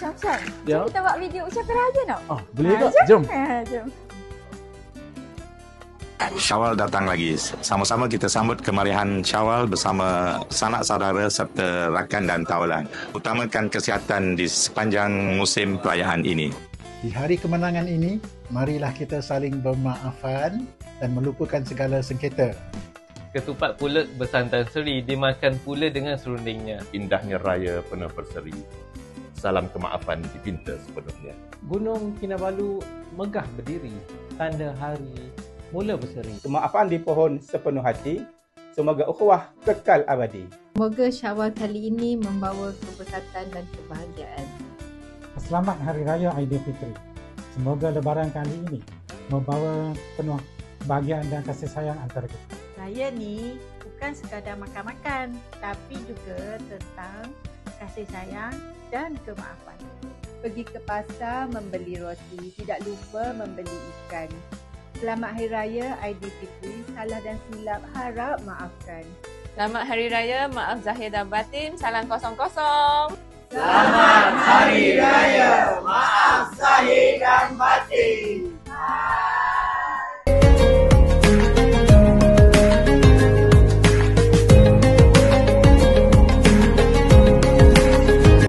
Syam, Ya. kita buat video ucapan raya nak? Boleh tak? Jom. Jom. Syawal datang lagi. Sama-sama kita sambut kemeriahan Syawal bersama sanak saudara serta rakan dan tawalan. Utamakan kesihatan di sepanjang musim perayaan ini. Di hari kemenangan ini, marilah kita saling bermaafan dan melupakan segala sengketa. Ketupat pulut bersantan seri dimakan pula dengan serundingnya. Indahnya raya penuh berseri. Salam kemaafan dipinta sepenuhnya. Gunung Kinabalu megah berdiri, tanda hari mula berseri. Kemaafan di pohon sepenuh hati, semoga ukhuwah kekal abadi. Semoga Syawal kali ini membawa keberkatan dan kebahagiaan. Selamat Hari Raya Aidilfitri. Semoga lebaran kali ini membawa penuh kebahagiaan dan kasih sayang antara kita. Raya ni bukan sekadar makan-makan, tapi juga tentang kasih sayang dan kemaafan. Pergi ke pasar membeli roti, tidak lupa membeli ikan. Selamat Hari Raya Aidilfitri, salah dan silap harap maafkan. Selamat Hari Raya, maaf zahir dan batin, salam kosong-kosong. Selamat Hari Raya, maaf zahir dan batin.